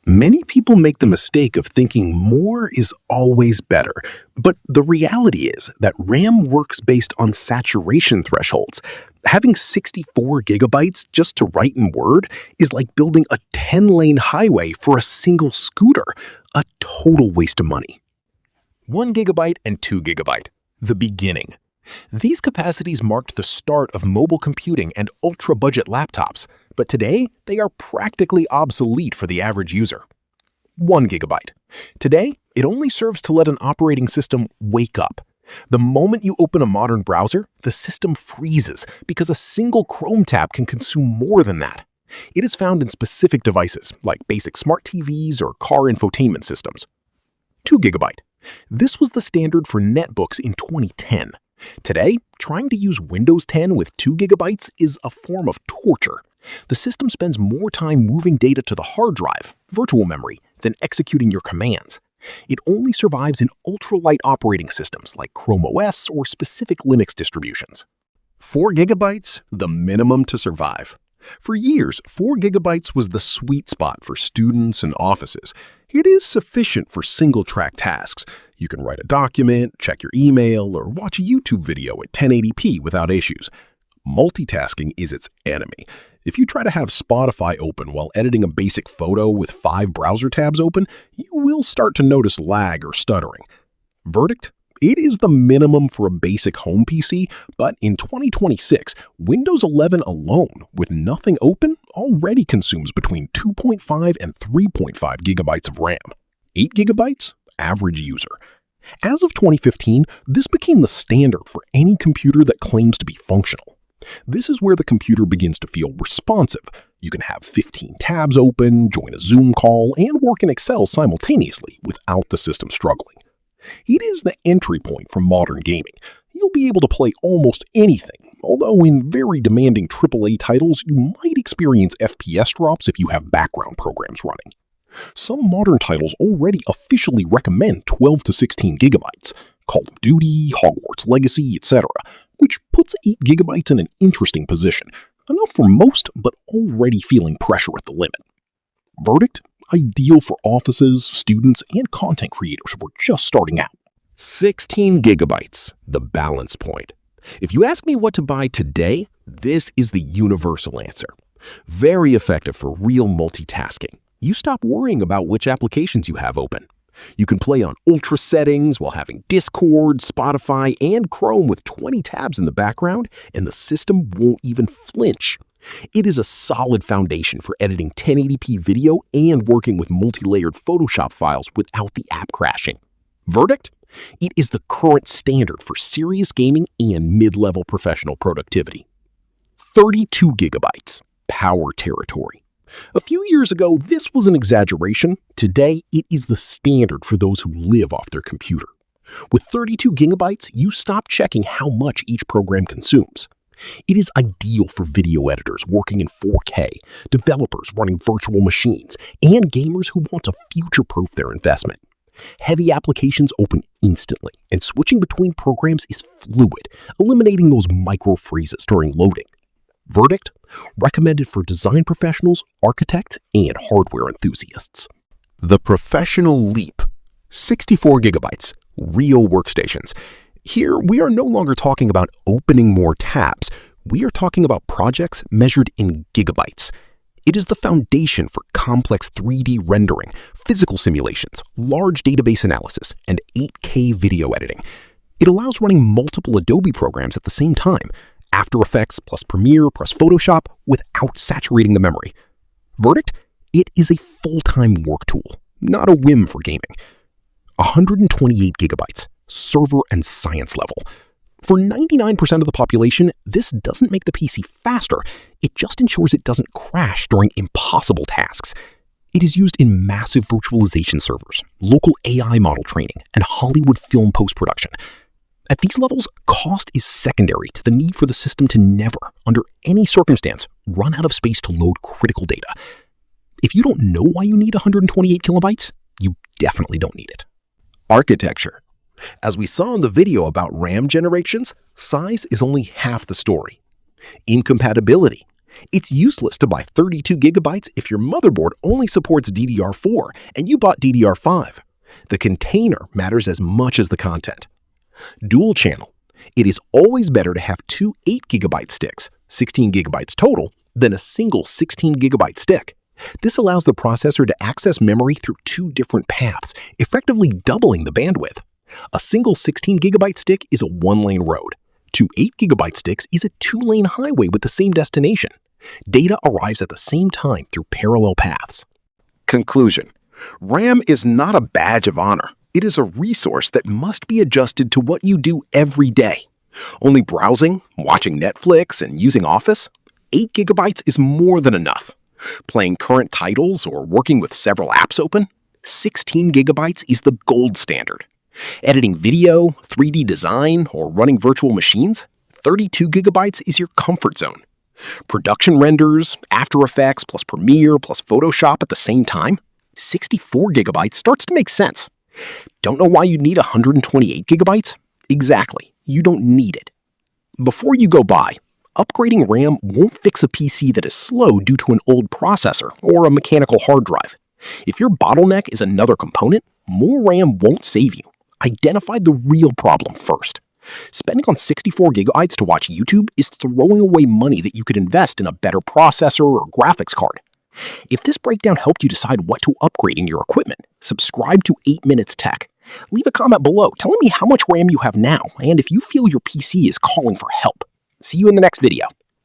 Many people make the mistake of thinking more is always better, but the reality is that RAM works based on saturation thresholds. Having 64 gigabytes just to write in Word is like building a 10-lane highway for a single scooter, a total waste of money. 1 gigabyte and 2 gigabyte, the beginning. These capacities marked the start of mobile computing and ultra-budget laptops, but today they are practically obsolete for the average user. 1 gigabyte. Today, it only serves to let an operating system wake up. The moment you open a modern browser, the system freezes because a single Chrome tab can consume more than that. It is found in specific devices like basic smart TVs or car infotainment systems. 2 gigabyte. This was the standard for netbooks in 2010. Today, trying to use Windows 10 with 2 gigabytes is a form of torture. The system spends more time moving data to the hard drive, virtual memory, than executing your commands. It only survives in ultralight operating systems like Chrome OS or specific Linux distributions. 4 gigabytes, the minimum to survive. For years, 4 gigabytes was the sweet spot for students and offices. It is sufficient for single-track tasks. You can write a document, check your email, or watch a YouTube video at 1080p without issues. Multitasking is its enemy. If you try to have Spotify open while editing a basic photo with 5 browser tabs open, you will start to notice lag or stuttering. Verdict? It is the minimum for a basic home PC, but in 2026, Windows 11 alone, with nothing open, already consumes between 2.5 and 3.5 gigabytes of RAM. 8 gigabytes? Average user. As of 2015, this became the standard for any computer that claims to be functional. This is where the computer begins to feel responsive. You can have 15 tabs open, join a Zoom call, and work in Excel simultaneously without the system struggling. It is the entry point for modern gaming. You'll be able to play almost anything, although in very demanding AAA titles, you might experience FPS drops if you have background programs running. Some modern titles already officially recommend 12 to 16 gigabytes, Call of Duty, Hogwarts Legacy, etc., which puts 8 gigabytes in an interesting position, enough for most, but already feeling pressure at the limit. Verdict? Ideal for offices, students, and content creators who are just starting out. 16 gigabytes, the balance point. If you ask me what to buy today, this is the universal answer. Very effective for real multitasking. You stop worrying about which applications you have open. You can play on ultra settings while having Discord, Spotify, and Chrome with 20 tabs in the background, and the system won't even flinch. It is a solid foundation for editing 1080p video and working with multi-layered Photoshop files without the app crashing. Verdict? It is the current standard for serious gaming and mid-level professional productivity. 32 gigabytes, power territory. A few years ago, this was an exaggeration. Today, it is the standard for those who live off their computer. With 32 gigabytes, you stop checking how much each program consumes. It is ideal for video editors working in 4K, developers running virtual machines, and gamers who want to future-proof their investment. Heavy applications open instantly, and switching between programs is fluid, eliminating those micro freezes during loading. Verdict? Recommended for design professionals, architects, and hardware enthusiasts. The professional leap. 64 gigabytes, real workstations. Here, we are no longer talking about opening more tabs. We are talking about projects measured in gigabytes. It is the foundation for complex 3D rendering, physical simulations, large database analysis, and 8K video editing. It allows running multiple Adobe programs at the same time, After Effects plus Premiere plus Photoshop, without saturating the memory. Verdict? It is a full-time work tool, not a whim for gaming. 128 gigabytes. Server and science level. For 99% of the population, this doesn't make the PC faster, it just ensures it doesn't crash during impossible tasks. It is used in massive virtualization servers, local AI model training, and Hollywood film post-production. At these levels, cost is secondary to the need for the system to never, under any circumstance, run out of space to load critical data. If you don't know why you need 128 kilobytes, you definitely don't need it. Architecture. As we saw in the video about RAM generations, size is only half the story. Incompatibility. It's useless to buy 32 gigabytes if your motherboard only supports DDR4 and you bought DDR5. The container matters as much as the content. Dual channel. It is always better to have two 8 GB sticks, 16 gigabytes total, than a single 16 gigabyte stick. This allows the processor to access memory through two different paths, effectively doubling the bandwidth. A single 16 gigabyte stick is a one-lane road. Two 8 gigabyte sticks is a two-lane highway with the same destination. Data arrives at the same time through parallel paths. Conclusion. RAM is not a badge of honor. It is a resource that must be adjusted to what you do every day. Only browsing, watching Netflix, and using Office? 8 gigabytes is more than enough. Playing current titles or working with several apps open? 16 gigabytes is the gold standard. Editing video, 3D design, or running virtual machines? 32 gigabytes is your comfort zone. Production renders, After Effects plus Premiere plus Photoshop at the same time? 64 gigabytes starts to make sense. Don't know why you need 128 gigabytes? Exactly, you don't need it. Before you go buy, upgrading RAM won't fix a PC that is slow due to an old processor or a mechanical hard drive. If your bottleneck is another component, more RAM won't save you. Identify the real problem first. Spending on 64 gigabytes to watch YouTube is throwing away money that you could invest in a better processor or graphics card. If this breakdown helped you decide what to upgrade in your equipment, subscribe to 8 Minutes Tech. Leave a comment below telling me how much RAM you have now and if you feel your PC is calling for help. See you in the next video.